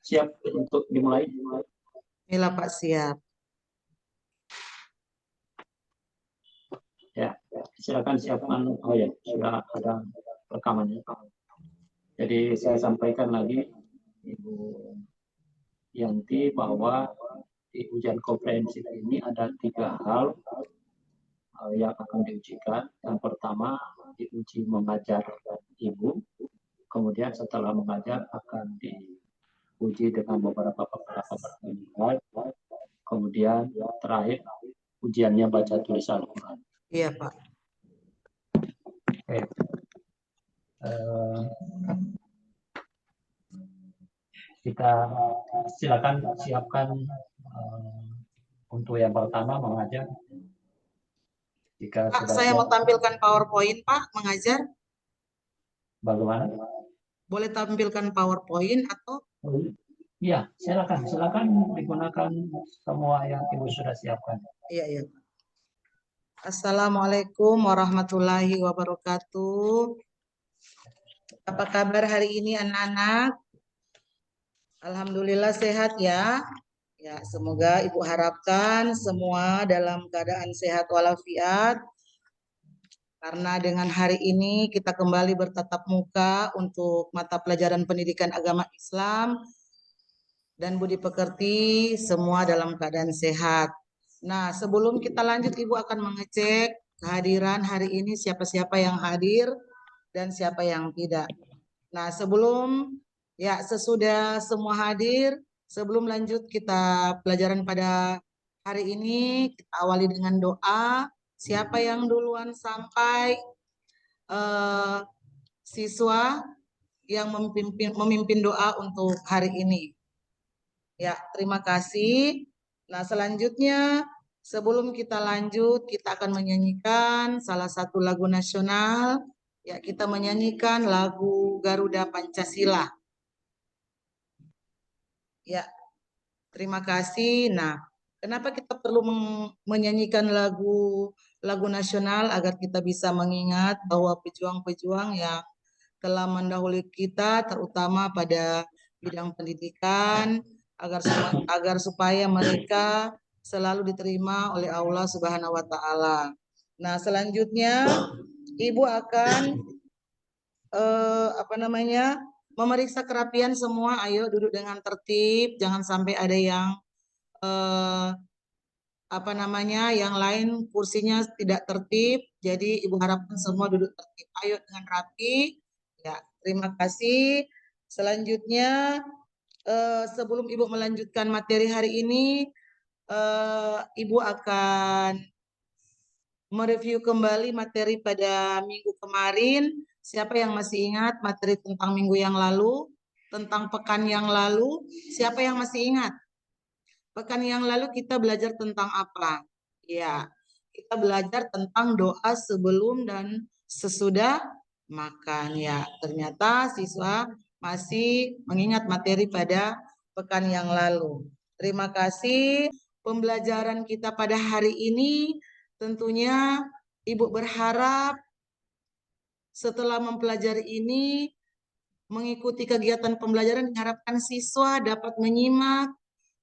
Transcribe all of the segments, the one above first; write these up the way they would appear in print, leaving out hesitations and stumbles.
siap untuk dimulai? Inilah Pak, siap. Ya, silakan siapkan. Oh ya, sudah ada rekamannya. Jadi saya sampaikan lagi, Ibu Yanti, bahwa di ujian komprehensif ini ada 3 hal yang akan diujikan. Yang pertama, diuji mengajar Ibu. Kemudian setelah mengajar akan diuji dengan beberapa pertanyaan. Kemudian terakhir ujiannya baca tulis Al-Quran. Iya Pak. Oke. Kita silakan siapkan untuk yang pertama mengajar. Jika Pak, sudah saya siap, mau tampilkan PowerPoint Pak, mengajar. bagaimana? Boleh tampilkan PowerPoint atau? Iya, silakan digunakan semua yang Ibu sudah siapkan. Iya, iya. Assalamualaikum warahmatullahi wabarakatuh. Apa kabar hari ini anak-anak? Alhamdulillah sehat ya. Ya, semoga Ibu harapkan semua dalam keadaan sehat walafiat. Karena dengan hari ini kita kembali bertatap muka untuk mata pelajaran pendidikan agama Islam dan budi pekerti, semua dalam keadaan sehat. Nah, sebelum kita lanjut, Ibu akan mengecek kehadiran hari ini, siapa-siapa yang hadir dan siapa yang tidak. Nah, sesudah semua hadir, sebelum lanjut kita pelajaran pada hari ini, kita awali dengan doa. Siapa yang duluan sampai siswa yang memimpin doa untuk hari ini? Ya, terima kasih. Nah, selanjutnya sebelum kita lanjut, kita akan menyanyikan salah satu lagu nasional. Ya, kita menyanyikan lagu Garuda Pancasila. Ya, terima kasih. Nah, kenapa kita perlu menyanyikan lagu nasional agar kita bisa mengingat bahwa pejuang-pejuang yang telah mendahului kita, terutama pada bidang pendidikan, agar supaya mereka selalu diterima oleh Allah Subhanahu wa taala. Nah, selanjutnya Ibu akan memeriksa kerapian semua. Ayo duduk dengan tertib, jangan sampai ada yang yang lain kursinya tidak tertib. Jadi Ibu harapkan semua duduk tertib. Ayo dengan rapi. Ya, terima kasih. Selanjutnya sebelum Ibu melanjutkan materi hari ini, Ibu akan mereview kembali materi pada minggu kemarin. Siapa yang masih ingat materi tentang minggu yang lalu, tentang pekan yang lalu? Siapa yang masih ingat? Pekan yang lalu kita belajar tentang apa? Ya, kita belajar tentang doa sebelum dan sesudah makan. Ya, ternyata siswa masih mengingat materi pada pekan yang lalu. Terima kasih. Pembelajaran kita pada hari ini tentunya Ibu berharap setelah mempelajari ini, mengikuti kegiatan pembelajaran, diharapkan siswa dapat menyimak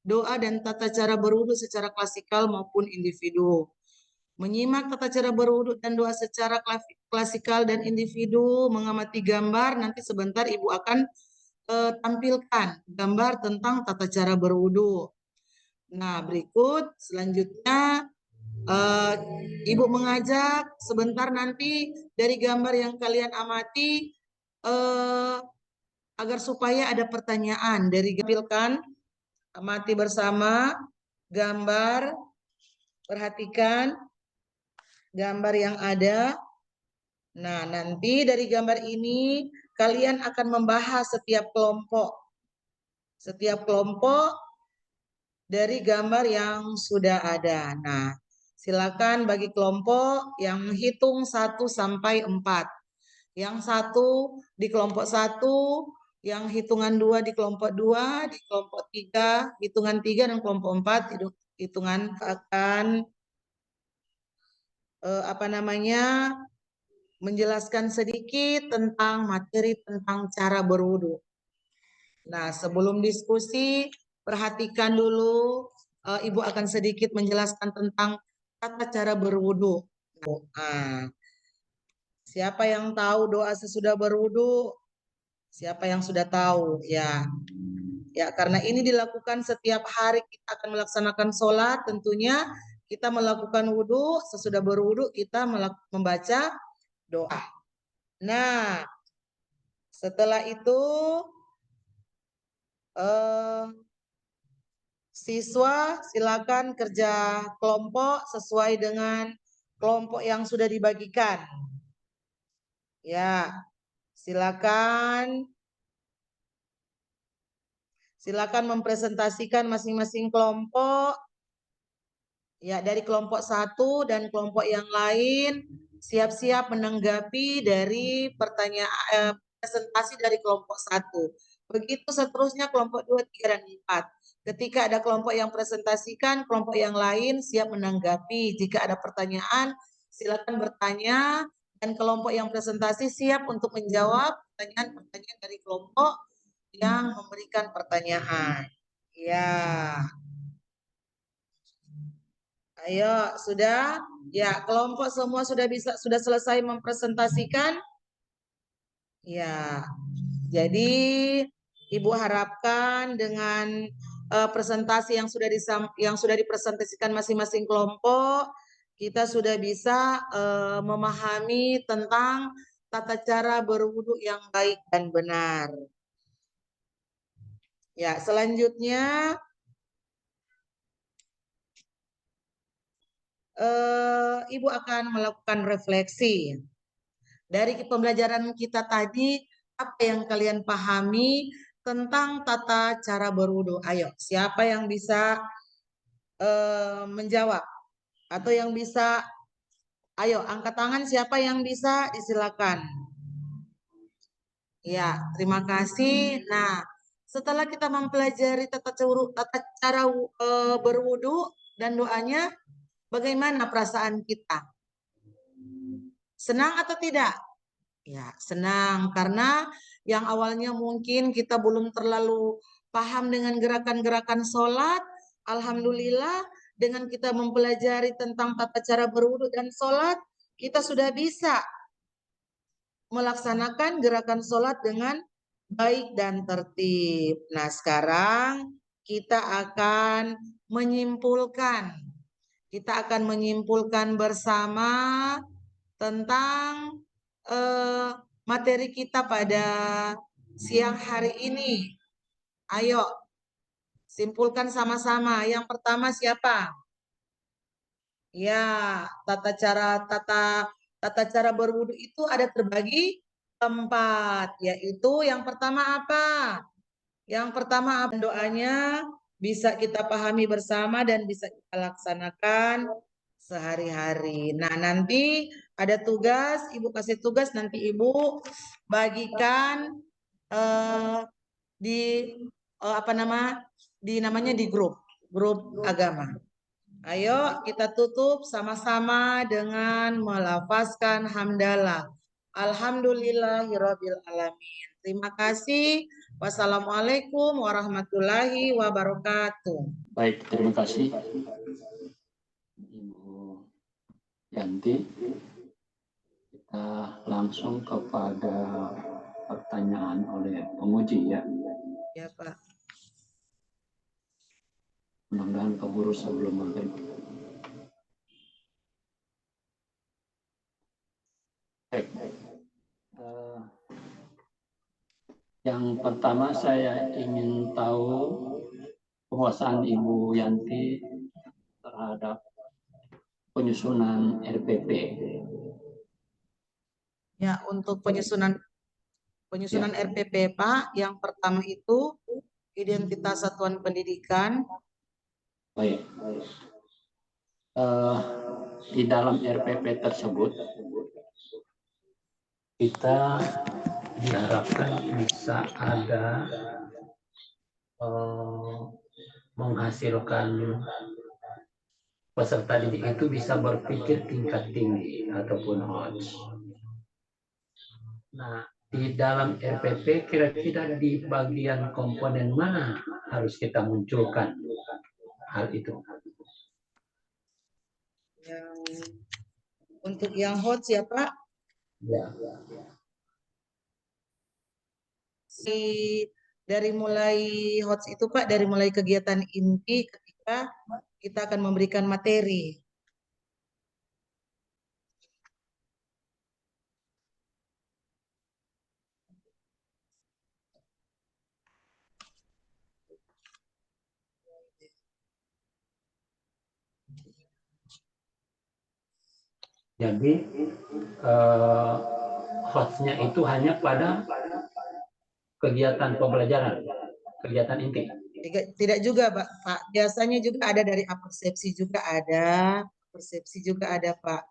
doa dan tata cara berwudu secara klasikal maupun individu. Menyimak tata cara berwudu dan doa secara klasikal dan individu, mengamati gambar, nanti sebentar Ibu akan tampilkan gambar tentang tata cara berwudu. Nah, berikut selanjutnya Ibu mengajak sebentar nanti dari gambar yang kalian amati agar supaya ada pertanyaan dari tampilkan, amati bersama gambar, perhatikan gambar yang ada. Nah, nanti dari gambar ini kalian akan membahas setiap kelompok. Setiap kelompok dari gambar yang sudah ada. Nah, silakan bagi kelompok yang menghitung 1 sampai 4. Yang 1 di kelompok 1, yang hitungan 2 di kelompok 2, di kelompok 3, hitungan 3 dan kelompok 4 hitungan akan menjelaskan sedikit tentang materi tentang cara berwudu. Nah, sebelum diskusi, perhatikan dulu. Ibu akan sedikit menjelaskan tentang tata cara berwudu. Nah, siapa yang tahu doa sesudah berwudu? Siapa yang sudah tahu? Ya, ya, karena ini dilakukan setiap hari kita akan melaksanakan sholat. Tentunya kita melakukan wudu. Sesudah berwudu kita membaca doa. Nah, setelah itu siswa silakan kerja kelompok sesuai dengan kelompok yang sudah dibagikan. Ya, silakan mempresentasikan masing-masing kelompok. Ya, dari kelompok satu dan kelompok yang lain siap-siap menanggapi dari pertanyaan presentasi dari kelompok satu. Begitu seterusnya kelompok 2, 3, dan 4. Ketika ada kelompok yang presentasikan, kelompok yang lain siap menanggapi. Jika ada pertanyaan, silakan bertanya dan kelompok yang presentasi siap untuk menjawab pertanyaan-pertanyaan dari kelompok yang memberikan pertanyaan. Ya. Ayo, sudah? Ya, kelompok semua sudah selesai mempresentasikan? Ya. Jadi Ibu harapkan dengan presentasi yang sudah dipresentasikan masing-masing kelompok, kita sudah bisa memahami tentang tata cara berwudu yang baik dan benar. Ya, selanjutnya Ibu akan melakukan refleksi. Dari pembelajaran kita tadi, apa yang kalian pahami tentang tata cara berwudu? Ayo, siapa yang bisa menjawab? Atau yang bisa, ayo angkat tangan siapa yang bisa, disilakan. Ya, terima kasih. Nah, setelah kita mempelajari tata cara berwudu dan doanya, bagaimana perasaan kita? Senang atau tidak? Ya, senang karena yang awalnya mungkin kita belum terlalu paham dengan gerakan-gerakan sholat. Alhamdulillah dengan kita mempelajari tentang tata cara berwudu dan sholat, kita sudah bisa melaksanakan gerakan sholat dengan baik dan tertib. Nah, sekarang kita akan menyimpulkan. Kita akan menyimpulkan bersama tentang materi kita pada siang hari ini. Ayo, simpulkan sama-sama. Yang pertama siapa? Ya, tata cara berwudu itu ada terbagi 4, yaitu yang pertama apa? Yang pertama doanya bisa kita pahami bersama dan bisa kita laksanakan sehari-hari. Nah, nanti ada tugas, Ibu kasih tugas, nanti Ibu bagikan di namanya di grup agama. Ayo kita tutup sama-sama dengan melafazkan hamdalah. Alhamdulillahirabbil alamin. Terima kasih. Wassalamualaikum warahmatullahi wabarakatuh. Baik, terima kasih Ibu Yanti. Kita langsung kepada pertanyaan oleh penguji ya. Ya, Pak. Mudah-mudahan keburu sebelum maghrib. Baik. Yang pertama saya ingin tahu penguasaan Ibu Yanti terhadap penyusunan RPP. Ya, untuk penyusunan RPP, Pak, yang pertama itu identitas satuan pendidikan. Baik. Di dalam RPP tersebut kita diharapkan bisa ada menghasilkan peserta didik itu bisa berpikir tingkat tinggi ataupun HOTS. Nah, di dalam RPP kira-kira di bagian komponen mana harus kita munculkan hal itu? Untuk yang hot ya Pak, Ya. dari mulai hot itu Pak, dari mulai kegiatan inti ketika kita akan memberikan materi. Jadi hostnya itu hanya pada kegiatan pembelajaran, kegiatan inti. Tidak juga Pak. Biasanya juga ada dari persepsi juga ada, persepsi juga ada Pak.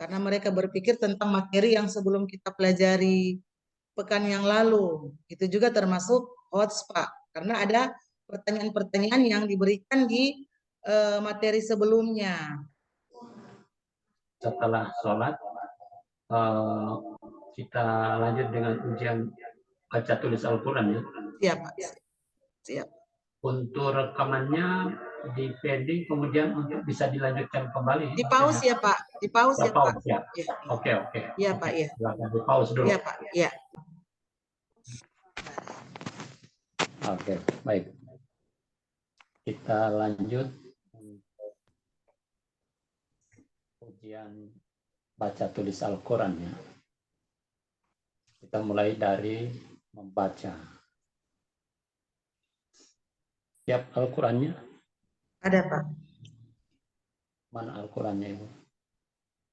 Karena mereka berpikir tentang materi yang sebelum kita pelajari pekan yang lalu. Itu juga termasuk HOTS Pak. Karena ada pertanyaan-pertanyaan yang diberikan di materi sebelumnya. Setelah sholat, kita lanjut dengan ujian baca tulis Al-Quran ya. Siap Pak. Siap. Untuk rekamannya di pending, kemudian untuk bisa dilanjutkan kembali. Di pause ya Pak. Di pause ya Pak. Ya. Ya. Oke. Iya Pak ya. Silakan di pause dulu. Iya Pak. Ya. Oke, baik. Kita lanjut ujian baca tulis Al-Quran ya. Kita mulai dari membaca. Siap Al-Qurannya? Ada Pak. Mana Al-Qurannya Ibu?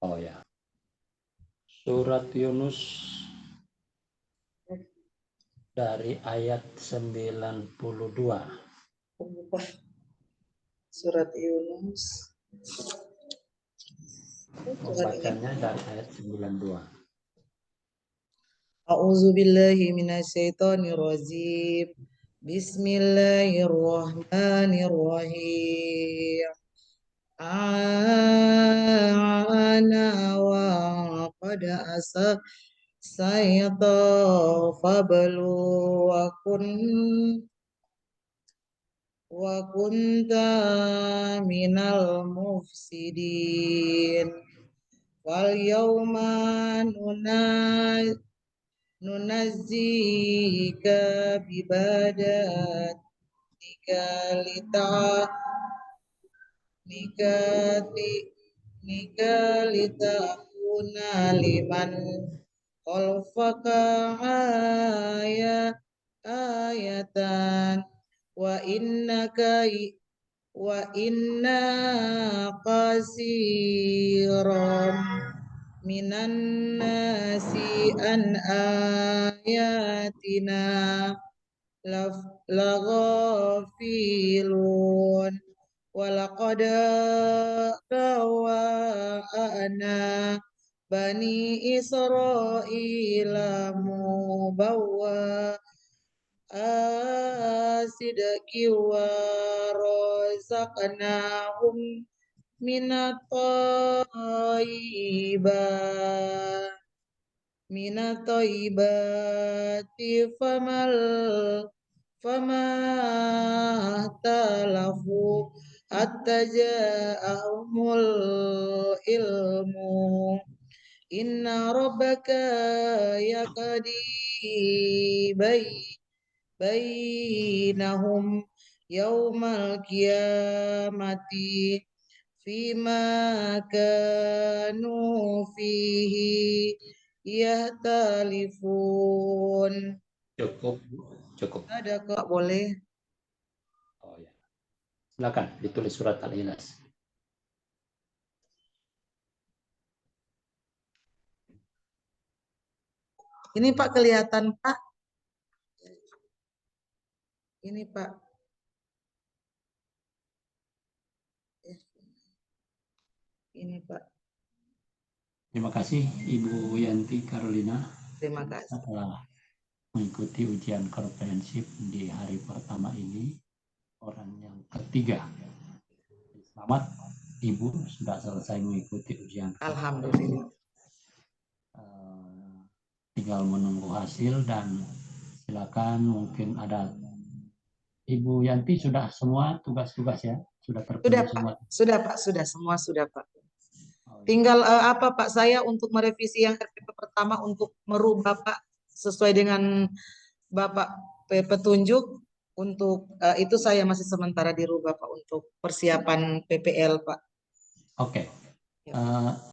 Oh ya. Surat Yunus dari ayat 92. Surat Yunus. Membacanya dari ayat 92. A'udzu billahi minasyaitonir rajim. Bismillahirrahmanirrahim. Ana wa qad asa sayata fablu wa kunta minal mufsidin wal yawma nunazzika bibadatika litakuna liman khalfaka ayatan wa inna qasiran minan nasi an ayatina laghafilun walaqad rawa'ana bani Israila mubawwa asidaki wa razaqnahum minatoibati fama talafu hatta ja'ahumul ilmu inna rabbaka yaqdi bainahum yaumal qiyamati fima kanu fihi yahtalifun. Cukup. Ada kok, boleh. Oh ya. Silakan ditulis surat Al-Ikhlas. Ini Pak kelihatan Pak. Ini Pak. Ini Pak. Terima kasih Ibu Yanti Carolina. Terima kasih. Setelah mengikuti ujian komprehensif di hari pertama ini, orang yang ketiga. Selamat Ibu sudah selesai mengikuti ujian. Alhamdulillah. tinggal menunggu hasil dan silakan mungkin ada Ibu Yanti sudah semua tugas-tugas ya, sudah Sudah terpenuhi Pak, semua. sudah Pak, sudah semua sudah Pak. Oh, iya. Tinggal apa Pak, saya untuk merevisi yang RPP pertama untuk merubah Pak sesuai dengan Bapak petunjuk untuk itu saya masih sementara dirubah Pak untuk persiapan PPL Pak. Oke. Ya, Pak.